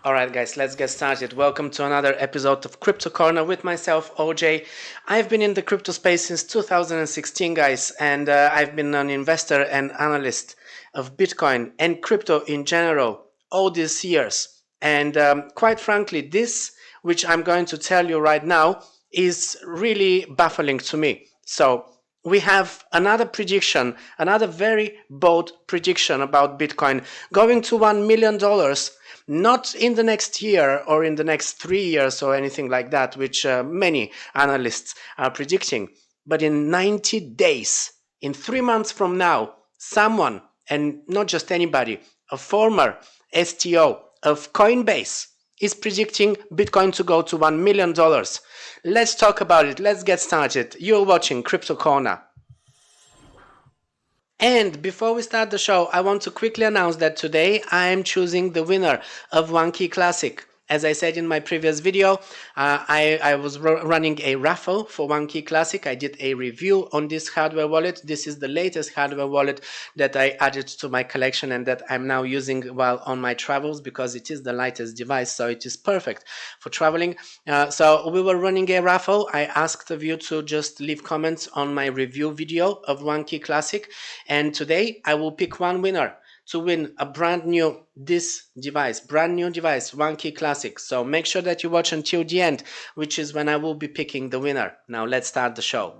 Alright guys, let's get started. Welcome to another episode of Crypto Corner with myself, OJ. I've been in the crypto space since 2016 guys, and I've been an investor and analyst of Bitcoin and crypto in general all these years. And quite frankly, this, which I'm going to tell you right now, is really baffling to me. So we have another prediction, another very bold prediction about Bitcoin going to $1 million, not in the next year or in the next 3 years or anything like that, which many analysts are predicting, but in 90 days, in 3 months from now, someone, and not just anybody, a former STO of Coinbase is predicting Bitcoin to go to $1 million. Let's talk about it. Let's get started. You're watching Crypto Corner. And before we start the show, I want to quickly announce that today I am choosing the winner of One Key Classic. As I said in my previous video, I was running a raffle for One Key Classic. I did a review on this hardware wallet. This is the latest hardware wallet that I added to my collection and that I'm now using while on my travels because it is the lightest device, so it is perfect for traveling. So we were running a raffle. I asked of you to just leave comments on my review video of One Key Classic, and today I will pick one winner to win a brand new device, One Key Classic. So make sure that you watch until the end, which is when I will be picking the winner. Now let's start the show.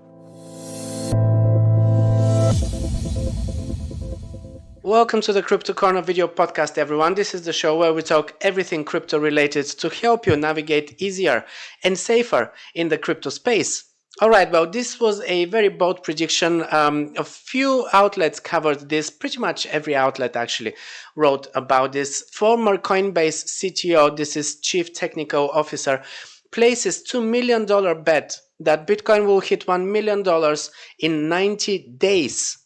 Welcome to the Crypto Corner video podcast, everyone. This is the show where we talk everything crypto related to help you navigate easier and safer in the crypto space. Alright, well, this was a very bold prediction. A few outlets covered this. Pretty much every outlet actually wrote about this. Former Coinbase CTO, this is Chief Technical Officer, places $2 million bet that Bitcoin will hit $1 million in 90 days.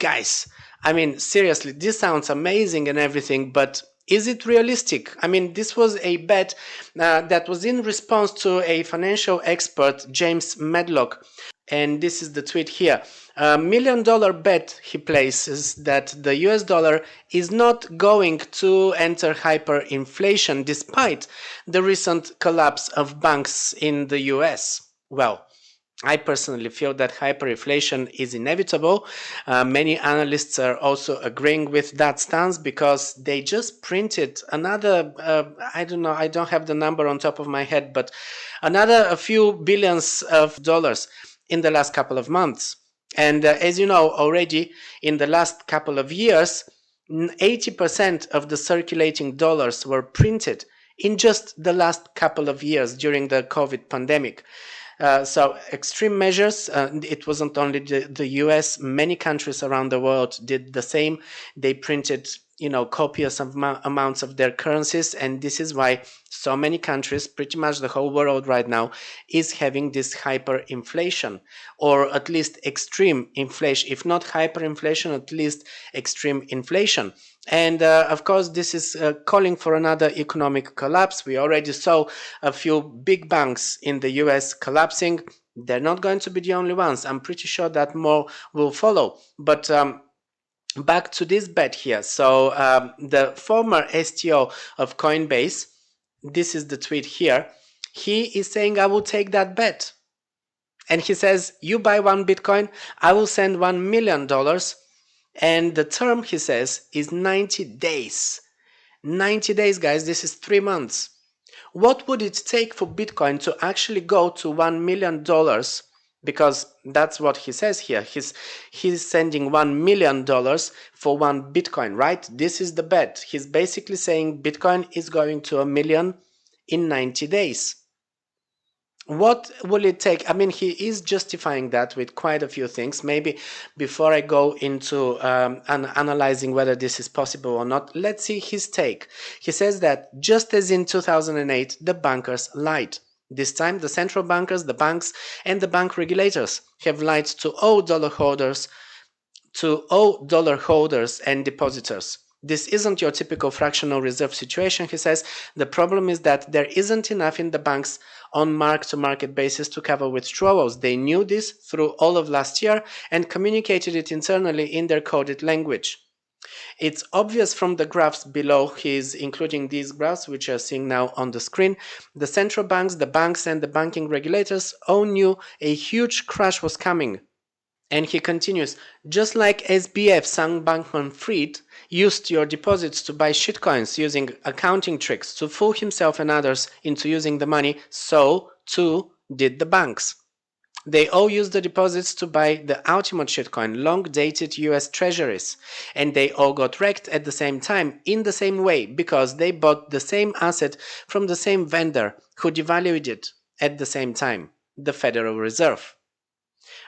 Guys, I mean, seriously, this sounds amazing and everything, but is it realistic? I mean, this was a bet that was in response to a financial expert, James Medlock. And this is the tweet here. $1 million bet he places that the US dollar is not going to enter hyperinflation despite the recent collapse of banks in the US. Well, I personally feel that hyperinflation is inevitable. Many analysts are also agreeing with that stance because they just printed another, I don't know, I don't have the number on top of my head, but a few billions of dollars in the last couple of months. And as you know already, in the last couple of years, 80% of the circulating dollars were printed in just the last couple of years during the COVID pandemic. So extreme measures, it wasn't only the US, many countries around the world did the same. They printed, copious amounts of their currencies, and this is why so many countries, pretty much the whole world right now, is having this hyperinflation, or at least extreme inflation. If not hyperinflation, at least extreme inflation. And of course, this is calling for another economic collapse. We already saw a few big banks in the US collapsing. They're not going to be the only ones. I'm pretty sure that more will follow. But back to this bet here. So the former STO of Coinbase, this is the tweet here. He is saying, I will take that bet. And he says, you buy one Bitcoin, I will send $1 million. And the term, he says, is 90 days. 90 days, guys, this is 3 months. What would it take for Bitcoin to actually go to $1 million? Because that's what he says here. He's sending $1 million for one Bitcoin, right? This is the bet. He's basically saying Bitcoin is going to $1 million in 90 days. What will it take? I mean, he is justifying that with quite a few things. Maybe before I go into analyzing whether this is possible or not, let's see his take. He says that just as in 2008, the bankers lied. This time, the central bankers, the banks, and the bank regulators have lied to all dollar holders and depositors. This isn't your typical fractional reserve situation, he says. The problem is that there isn't enough in the banks on mark-to-market basis to cover withdrawals. They knew this through all of last year and communicated it internally in their coded language. It's obvious from the graphs below. He's including these graphs, which you're seeing now on the screen. The central banks, the banks, and the banking regulators all knew a huge crash was coming. And he continues, just like SBF, Sam Bankman-Fried, used your deposits to buy shitcoins using accounting tricks to fool himself and others into using the money, so too did the banks. They all used the deposits to buy the ultimate shitcoin, long-dated US treasuries, and they all got wrecked at the same time in the same way because they bought the same asset from the same vendor who devalued it at the same time, the Federal Reserve.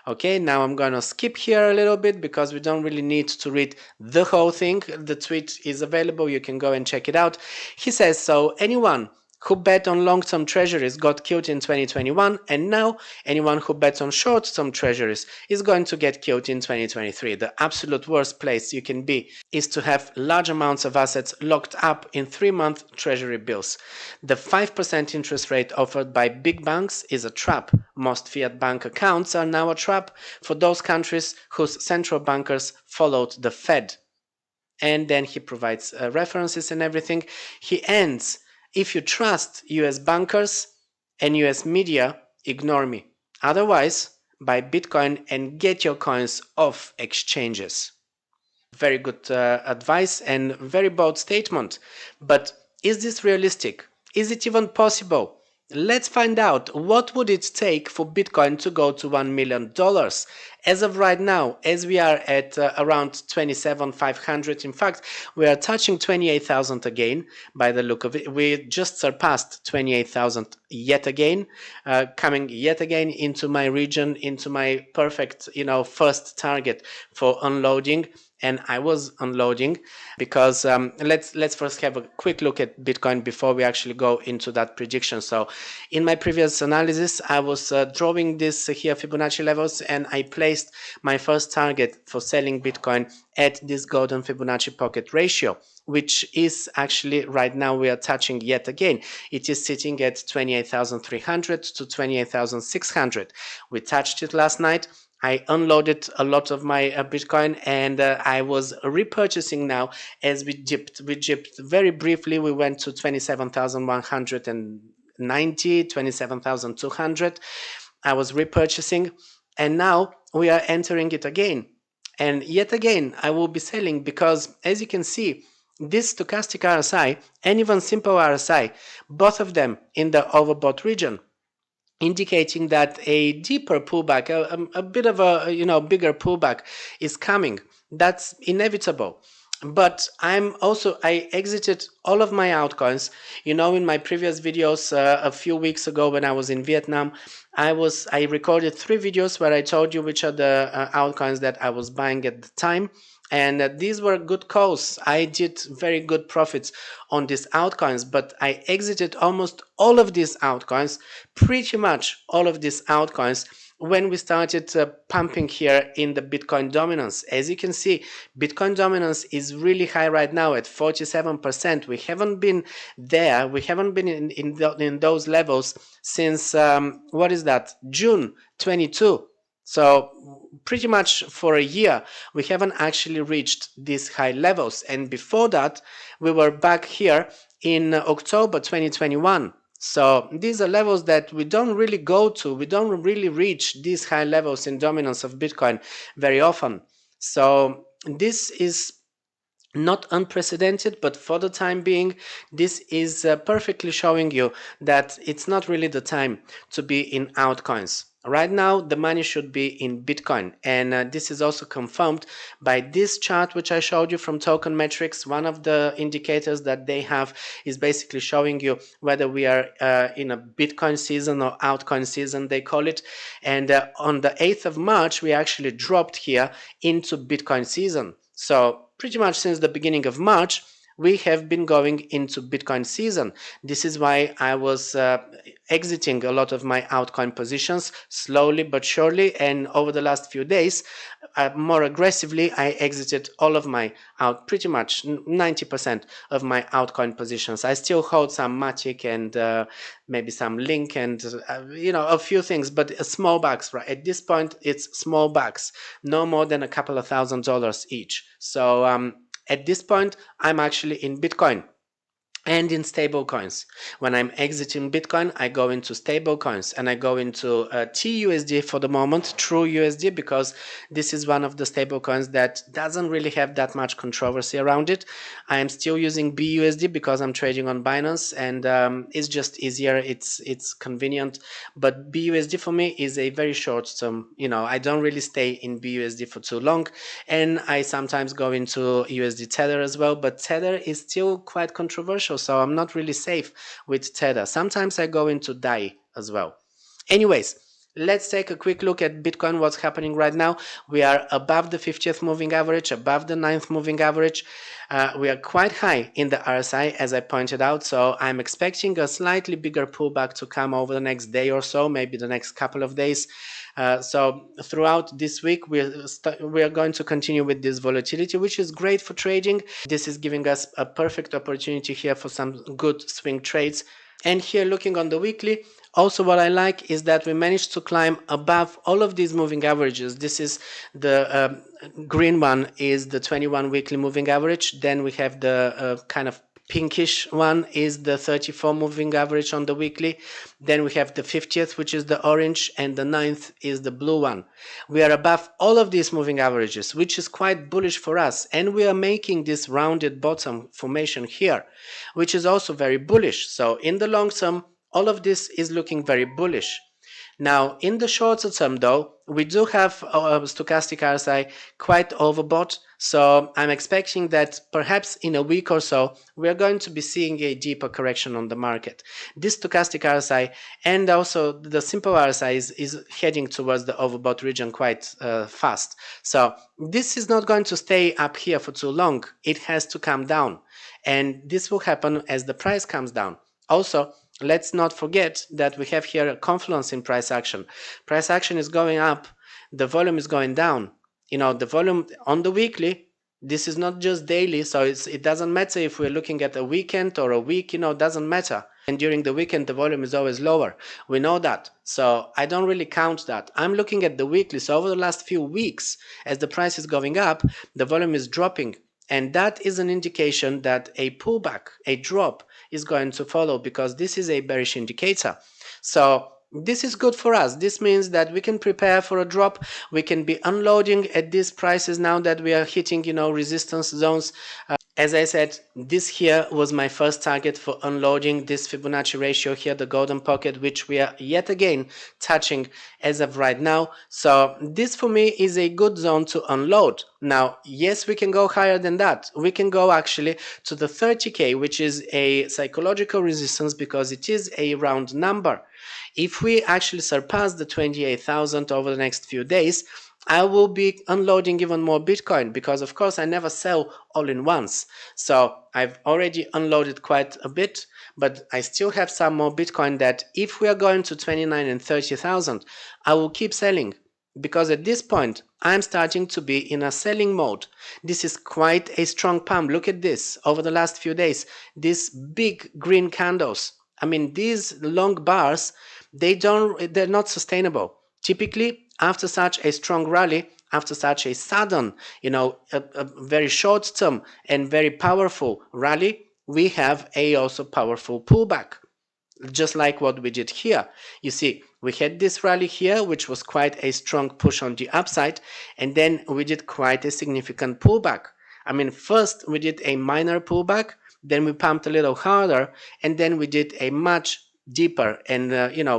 Okay, now I'm gonna skip here a little bit because we don't really need to read the whole thing. The tweet is available, you can go and check it out. He says, so anyone who bet on long-term treasuries got killed in 2021, and now anyone who bets on short-term treasuries is going to get killed in 2023. The absolute worst place you can be is to have large amounts of assets locked up in 3-month treasury bills. The 5% interest rate offered by big banks is a trap. Most fiat bank accounts are now a trap for those countries whose central bankers followed the Fed. And then he provides references and everything. He ends, if you trust US bankers and US media, ignore me. Otherwise, buy Bitcoin and get your coins off exchanges. Very good advice and very bold statement. But is this realistic? Is it even possible? Let's find out. What would it take for Bitcoin to go to $1 million? As of right now, as we are at around 27,500, in fact, we are touching 28,000 again by the look of it. We just surpassed 28,000 yet again, coming yet again into my region, into my perfect, first target for unloading. And I was unloading because let's first have a quick look at Bitcoin before we actually go into that prediction. So in my previous analysis, I was drawing this here Fibonacci levels, and I placed my first target for selling Bitcoin at this golden Fibonacci pocket ratio, which is actually right now we are touching yet again. It is sitting at 28,300 to 28,600. We touched it last night. I unloaded a lot of my Bitcoin, and I was repurchasing now as we dipped. We dipped very briefly. We went to 27,190, 27,200. I was repurchasing, and now we are entering it again. And yet again, I will be selling because, as you can see, this stochastic RSI and even simple RSI, both of them in the overbought region, indicating that a deeper pullback, a bit of a bigger pullback is coming. That's inevitable. But I exited all of my altcoins. In my previous videos a few weeks ago when I was in Vietnam, I recorded 3 videos where I told you which are the altcoins that I was buying at the time. And these were good calls. I did very good profits on these altcoins, but I exited almost all of these altcoins, pretty much all of these altcoins, when we started pumping here in the Bitcoin dominance. As you can see, Bitcoin dominance is really high right now at 47%. We haven't been there. We haven't been in those levels since, June 22. So pretty much for a year, we haven't actually reached these high levels. And before that, we were back here in October 2021. So these are levels that we don't really go to. We don't really reach these high levels in dominance of Bitcoin very often. So this is not unprecedented, but for the time being, this is perfectly showing you that it's not really the time to be in altcoins. Right now, the money should be in Bitcoin, and this is also confirmed by this chart which I showed you from Token Metrics. One of the indicators that they have is basically showing you whether we are in a Bitcoin season or altcoin season, they call it. And on the 8th of March, we actually dropped here into Bitcoin season. So pretty much since the beginning of March, we have been going into Bitcoin season. This is why I was exiting a lot of my altcoin positions slowly but surely, and over the last few days, more aggressively, I exited all of my pretty much 90% of my altcoin positions. I still hold some Matic and maybe some Link and a few things, but small bucks. Right at this point, it's small bucks, no more than a couple of $1,000s each. So At this point, I'm actually in Bitcoin and in stable coins. When I'm exiting Bitcoin, I go into stable coins and I go into TUSD for the moment, true USD, because this is one of the stable coins that doesn't really have that much controversy around it. I am still using BUSD because I'm trading on Binance, and it's just easier. It's convenient. But BUSD for me is a very short term. I don't really stay in BUSD for too long, and I sometimes go into USD Tether as well. But Tether is still quite controversial, so I'm not really safe with Tether. Sometimes I go into DAI as well. Anyways, let's take a quick look at Bitcoin, what's happening right now. We are above the 50th moving average, above the 9th moving average. We are quite high in the RSI, as I pointed out, so I'm expecting a slightly bigger pullback to come over the next day or so, maybe the next couple of days. So throughout this week, we are going to continue with this volatility, which is great for trading. This is giving us a perfect opportunity here for some good swing trades. And here, looking on the weekly, also what I like is that we managed to climb above all of these moving averages. This is the green one is the 21 weekly moving average. Then we have the kind of pinkish one is the 34 moving average on the weekly. Then we have the 50th, which is the orange, and the 9th is the blue one. We are above all of these moving averages, which is quite bullish for us, and we are making this rounded bottom formation here, which is also very bullish. So in the long term, all of this is looking very bullish. Now, in the shorter term, though, we do have stochastic RSI quite overbought, so I'm expecting that perhaps in a week or so, we are going to be seeing a deeper correction on the market. This stochastic RSI and also the simple RSI is heading towards the overbought region quite fast. So this is not going to stay up here for too long. It has to come down, and this will happen as the price comes down. Also, let's not forget that we have here a confluence in price action. Price action is going up, the volume is going down. The volume on the weekly, this is not just daily, so it doesn't matter if we're looking at a weekend or a week, it doesn't matter. And during the weekend, the volume is always lower. We know that. So I don't really count that. I'm looking at the weekly. So over the last few weeks, as the price is going up, the volume is dropping. And that is an indication that a pullback, a drop, is going to follow, because this is a bearish indicator. So this is good for us. This means that we can prepare for a drop. We can be unloading at these prices now that we are hitting, resistance zones. As I said, this here was my first target for unloading, this Fibonacci ratio here, the golden pocket, which we are yet again touching as of right now. So this for me is a good zone to unload. Now, yes, we can go higher than that. We can go actually to the 30K, which is a psychological resistance because it is a round number. If we actually surpass the 28,000 over the next few days, I will be unloading even more Bitcoin, because of course I never sell all in once. So I've already unloaded quite a bit, but I still have some more Bitcoin that if we are going to 29 and 30,000, I will keep selling, because at this point I'm starting to be in a selling mode. This is quite a strong pump. Look at this over the last few days, these big green candles. I mean, these long bars, they're not sustainable. Typically, after such a strong rally, after such a sudden, a very short term and very powerful rally, we have a also powerful pullback, just like what we did here. You see, we had this rally here, which was quite a strong push on the upside, and then we did quite a significant pullback. I mean, first we did a minor pullback, then we pumped a little harder, and then we did a much deeper and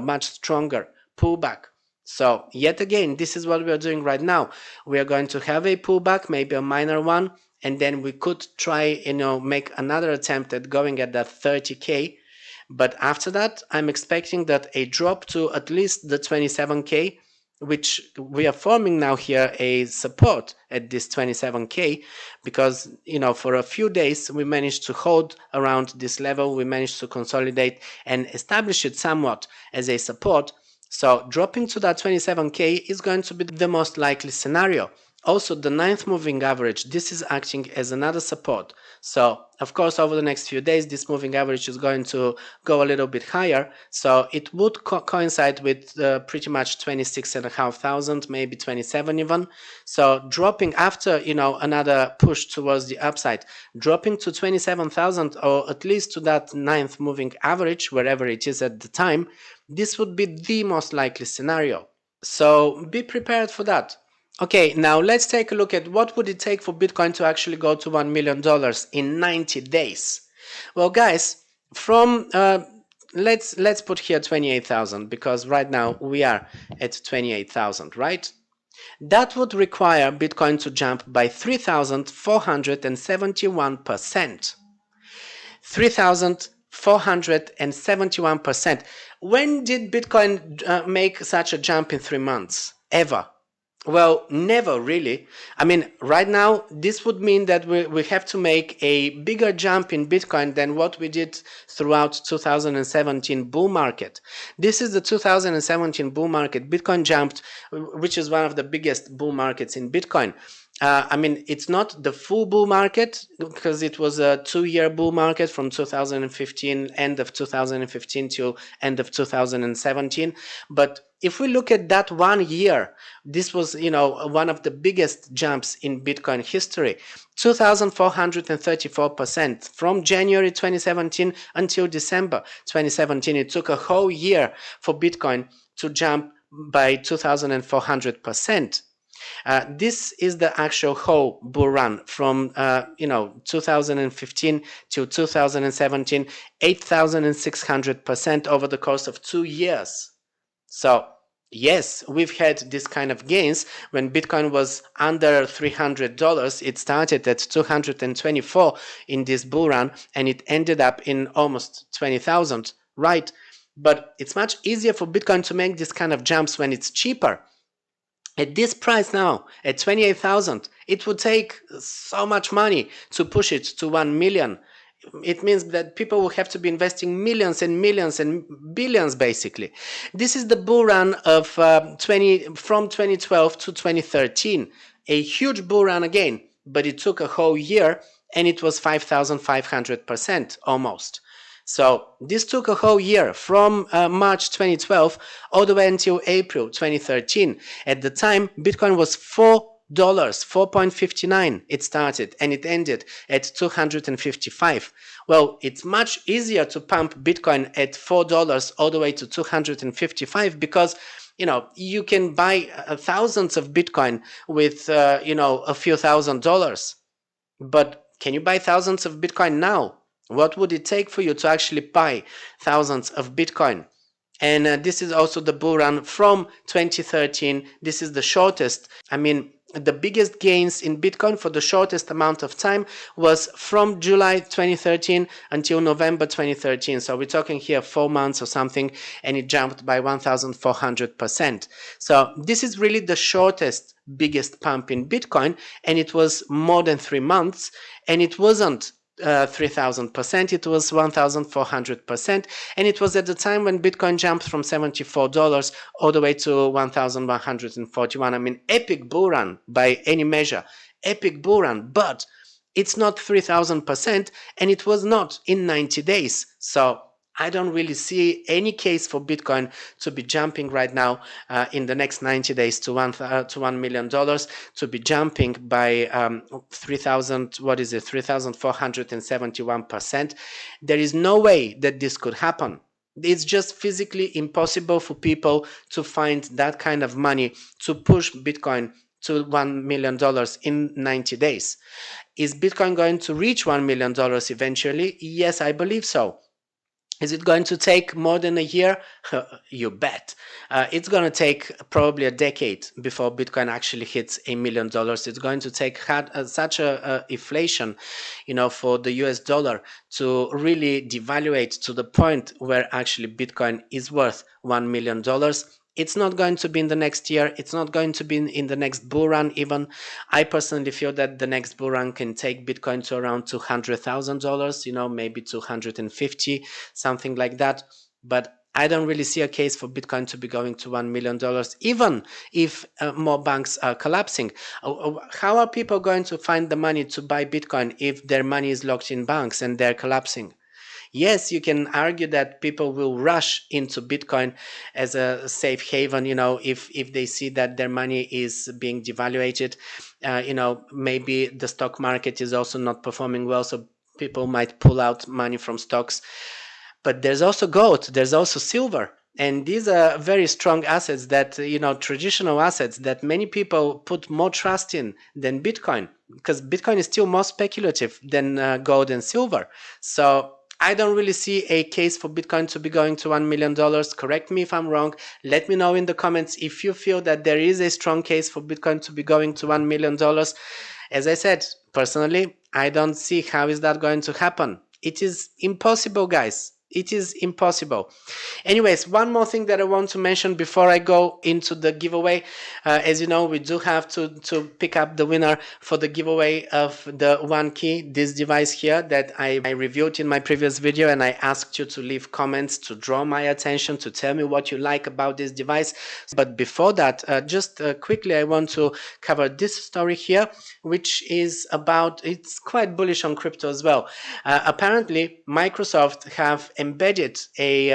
much stronger pullback. So yet again, this is what we are doing right now. We are going to have a pullback, maybe a minor one, and then we could try, make another attempt at going at that 30K. But after that, I'm expecting that a drop to at least the 27K, which we are forming now here a support at this 27K, because for a few days we managed to hold around this level. We managed to consolidate and establish it somewhat as a support. So dropping to that 27K is going to be the most likely scenario. Also, the ninth moving average, this is acting as another support. So, of course, over the next few days, this moving average is going to go a little bit higher. So it would coincide with pretty much 26,500, maybe 27 even. So dropping after, another push towards the upside, dropping to 27,000 or at least to that ninth moving average, wherever it is at the time, this would be the most likely scenario. So be prepared for that. Okay, now let's take a look at what would it take for Bitcoin to actually go to $1 million in 90 days. Well, guys, from let's put here 28,000 because right now we are at 28,000, right? That would require Bitcoin to jump by 3,471%. 3,471%. When did Bitcoin make such a jump in 3 months? Ever? Well, never really. I mean, right now, this would mean that we have to make a bigger jump in Bitcoin than what we did throughout 2017 bull market. This is the 2017 bull market. Bitcoin jumped, which is one of the biggest bull markets in Bitcoin. I mean, it's not the full bull market because it was a 2-year bull market from 2015, end of 2015 to end of 2017. But if we look at that 1 year, this was, one of the biggest jumps in Bitcoin history. 2,434% from January 2017 until December 2017. It took a whole year for Bitcoin to jump by 2,400%. This is the actual whole bull run from 2015 to 2017, 8,600% over the course of 2 years. So yes, we've had this kind of gains. When Bitcoin was under $300, it started at 224 in this bull run, and it ended up in almost 20,000, right? But it's much easier for Bitcoin to make this kind of jumps when it's cheaper. At this price now, at 28,000, it would take so much money to push it to 1 million. It means that people will have to be investing millions and millions and billions, basically. This is the bull run of from 2012 to 2013. A huge bull run again, but it took a whole year and it was 5,500% almost. So this took a whole year from March 2012 all the way until April 2013. At the time, Bitcoin was $4.59 it started and it ended at 255. Well, it's much easier to pump Bitcoin at $4 all the way to 255 because you can buy thousands of Bitcoin with a few $1,000s. But can you buy thousands of Bitcoin now? What would it take for you to actually buy thousands of Bitcoin? And this is also the bull run from 2013. This is the shortest. I mean, the biggest gains in Bitcoin for the shortest amount of time was from July 2013 until November 2013. So we're talking here 4 months or something, and it jumped by 1,400%. So this is really the shortest, biggest pump in Bitcoin, and it was more than 3 months, and it wasn't 3,000%, it was 1,400%, and it was at the time when Bitcoin jumped from $74 all the way to 1,141. I mean, epic bull run by any measure, epic bull run, but it's not 3,000%, and it was not in 90 days. So I don't really see any case for Bitcoin to be jumping right now in the next 90 days to $1 million, to be jumping by 3,471%. There is no way that this could happen. It's just physically impossible for people to find that kind of money to push Bitcoin to $1 million in 90 days. Is Bitcoin going to reach $1 million eventually? Yes, I believe so. Is it going to take more than a year? You bet. It's going to take probably a decade before Bitcoin actually hits $1 million. It's going to take such a inflation, for the US dollar to really devaluate to the point where actually Bitcoin is worth $1 million. It's not going to be in the next year. It's not going to be in the next bull run even. I personally feel that the next bull run can take Bitcoin to around $200,000, maybe 250, something like that. But I don't really see a case for Bitcoin to be going to $1 million, even if more banks are collapsing. How are people going to find the money to buy Bitcoin if their money is locked in banks and they're collapsing? Yes, you can argue that people will rush into Bitcoin as a safe haven, if they see that their money is being devaluated. Maybe the stock market is also not performing well, so people might pull out money from stocks. But there's also gold, there's also silver. And these are very strong assets that, traditional assets that many people put more trust in than Bitcoin, because Bitcoin is still more speculative than gold and silver. So I don't really see a case for Bitcoin to be going to $1 million. Correct me if I'm wrong. Let me know in the comments if you feel that there is a strong case for Bitcoin to be going to $1 million. As I said, personally, I don't see how is that going to happen. It is impossible, guys. It is impossible. Anyways, one more thing that I want to mention before I go into the giveaway. As you know, we do have to pick up the winner for the giveaway of the one key, this device here that I reviewed in my previous video, and I asked you to leave comments to draw my attention, to tell me what you like about this device. But before that, just quickly, I want to cover this story here, which is about, it's quite bullish on crypto as well. Apparently, Microsoft have embedded a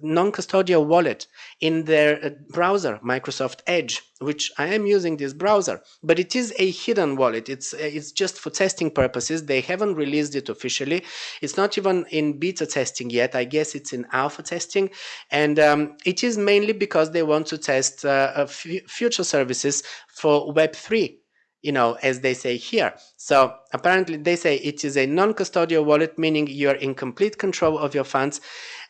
non-custodial wallet in their browser, Microsoft Edge, which I am using this browser, but it is a hidden wallet. It's just for testing purposes. They haven't released it officially. It's not even in beta testing yet. I guess it's in alpha testing, and it is mainly because they want to test future services for Web3, as they say here. So apparently they say it is a non-custodial wallet, meaning you're in complete control of your funds.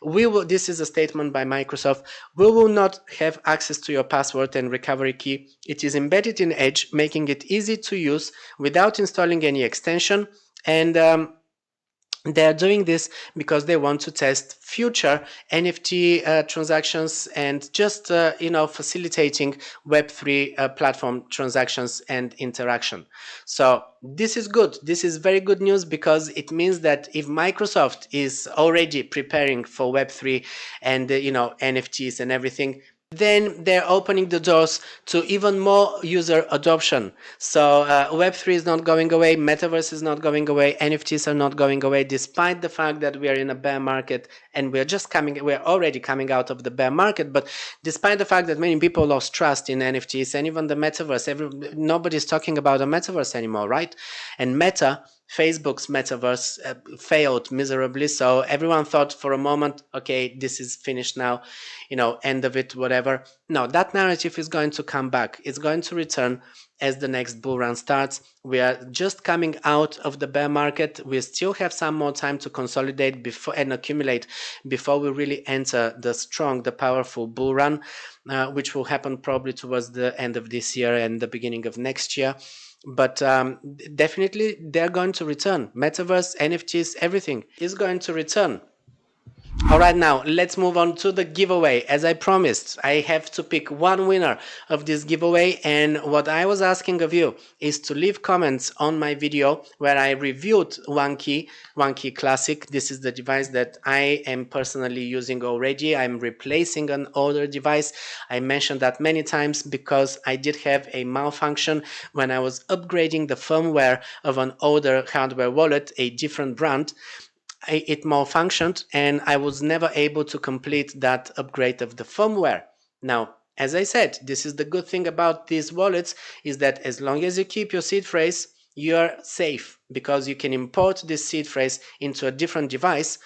This is a statement by Microsoft. We will not have access to your password and recovery key. It is embedded in Edge, making it easy to use without installing any extension. And they are doing this because they want to test future NFT transactions and just facilitating Web3 platform transactions and interaction. So this is good. This is very good news, because it means that if Microsoft is already preparing for Web3 and NFTs and everything, then they're opening the doors to even more user adoption. So Web3 is not going away, Metaverse is not going away, NFTs are not going away, despite the fact that we are in a bear market and we're already coming out of the bear market. But despite the fact that many people lost trust in NFTs and even the Metaverse, nobody's talking about a Metaverse anymore, right? And Facebook's Metaverse failed miserably, so everyone thought for a moment, okay, this is finished now, end of it, whatever. No, that narrative is going to come back. It's going to return as the next bull run starts. We are just coming out of the bear market. We still have some more time to consolidate and accumulate before we really enter the powerful bull run, which will happen probably towards the end of this year and the beginning of next year. But definitely they're going to return. Metaverse, NFTs, everything is going to return. All right, now let's move on to the giveaway. As I promised, I have to pick one winner of this giveaway, and what I was asking of you is to leave comments on my video where I reviewed one key Classic. This is the device that I am personally using already. I'm replacing an older device. I mentioned that many times because I did have a malfunction when I was upgrading the firmware of an older hardware wallet, a different brand. It malfunctioned and I was never able to complete that upgrade of the firmware. Now, as I said, this is the good thing about these wallets, is that as long as you keep your seed phrase, you're safe, because you can import this seed phrase into a different device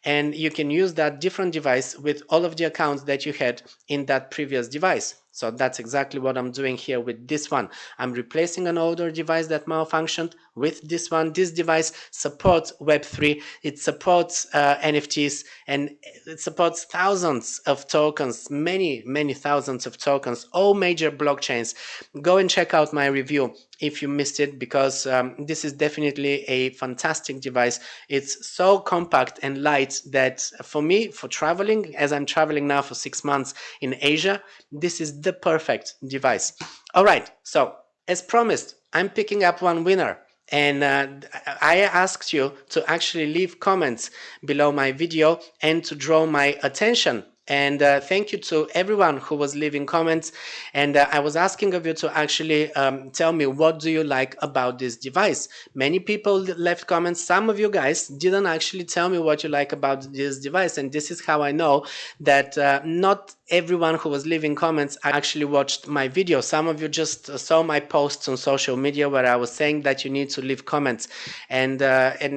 and you can use that different device with all of the accounts that you had in that previous device. So that's exactly what I'm doing here with this one. I'm replacing an older device that malfunctioned with this one. This device supports Web3, it supports NFTs, and it supports thousands of tokens, many thousands of tokens, all major blockchains. Go and check out my review if you missed it, because this is definitely a fantastic device. It's so compact and light that for me, for traveling, as I'm traveling now for 6 months in Asia, this is the perfect device. All right, so as promised, I'm picking up one winner. And I asked you to actually leave comments below my video and to draw my attention. And thank you to everyone who was leaving comments. And I was asking of you to actually tell me, what do you like about this device? Many people left comments. Some of you guys didn't actually tell me what you like about this device. And this is how I know that not everyone who was leaving comments actually watched my video. Some of you just saw my posts on social media where I was saying that you need to leave comments, and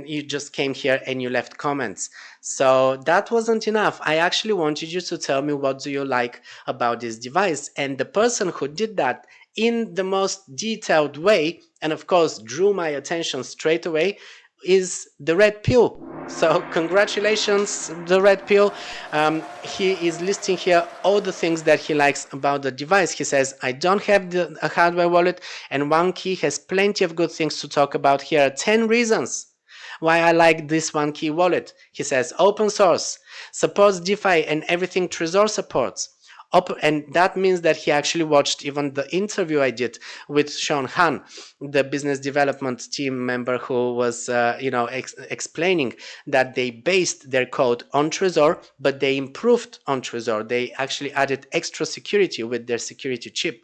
you just came here and you left comments. So that wasn't enough. I actually wanted you to tell me, what do you like about this device? And the person who did that in the most detailed way, and of course drew my attention straight away, is the red pill. So congratulations, the red pill. He is listing here all the things that he likes about the device. He says, I don't have a hardware wallet, and OneKey has plenty of good things to talk about. Here are 10 reasons why I like this OneKey wallet. He says, open source, supports DeFi and everything Trezor supports. And that means that he actually watched even the interview I did with Sean Han, the business development team member, who was explaining that they based their code on Trezor, but they improved on Trezor. They actually added extra security with their security chip.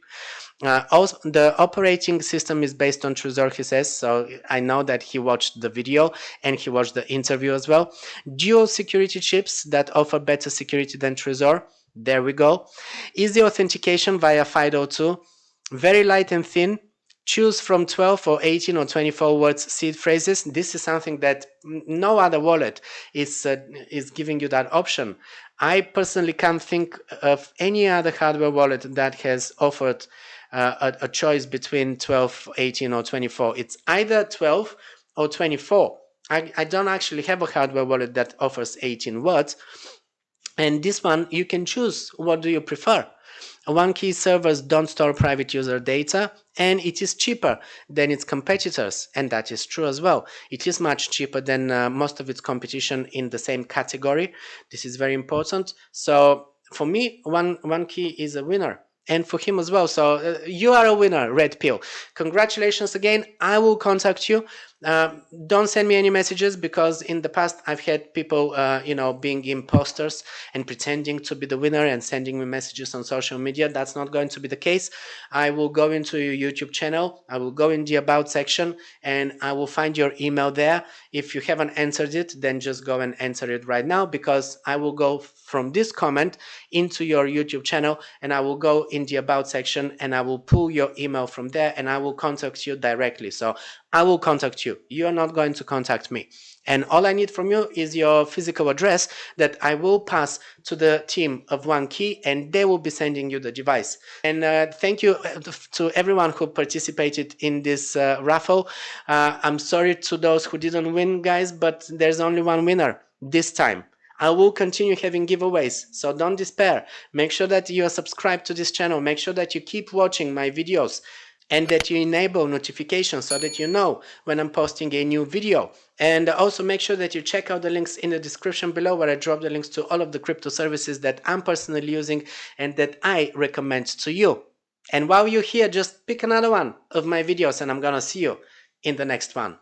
Also, the operating system is based on Trezor, he says, so I know that he watched the video and he watched the interview as well. Dual security chips that offer better security than Trezor. There we go. Easy authentication via FIDO2. Very light and thin. Choose from 12 or 18 or 24 words seed phrases. This is something that no other wallet is giving you that option. I personally can't think of any other hardware wallet that has offered a choice between 12, 18 or 24. It's either 12 or 24. I don't actually have a hardware wallet that offers 18 words. And this one, you can choose what do you prefer. OneKey servers don't store private user data, and it is cheaper than its competitors, and that is true as well. It is much cheaper than most of its competition in the same category. This is very important. So for me, OneKey is a winner, and for him as well. So you are a winner, Red Pill. Congratulations again. I will contact you. Don't send me any messages, because in the past I've had people being imposters and pretending to be the winner and sending me messages on social media. That's not going to be the case. I will go into your YouTube channel, I will go in the about section, and I will find your email there. If you haven't entered it, then just go and enter it right now, because I will go from this comment into your YouTube channel, and I will go in the about section and I will pull your email from there, and I will contact you directly. So I will contact you. You are not going to contact me. And all I need from you is your physical address that I will pass to the team of OneKey, and they will be sending you the device. And thank you to everyone who participated in this raffle. I'm sorry to those who didn't win, guys, but there's only one winner this time. I will continue having giveaways, so don't despair. Make sure that you are subscribed to this channel. Make sure that you keep watching my videos, and that you enable notifications so that you know when I'm posting a new video. And also make sure that you check out the links in the description below, where I drop the links to all of the crypto services that I'm personally using and that I recommend to you. And while you're here, just pick another one of my videos, and I'm gonna see you in the next one.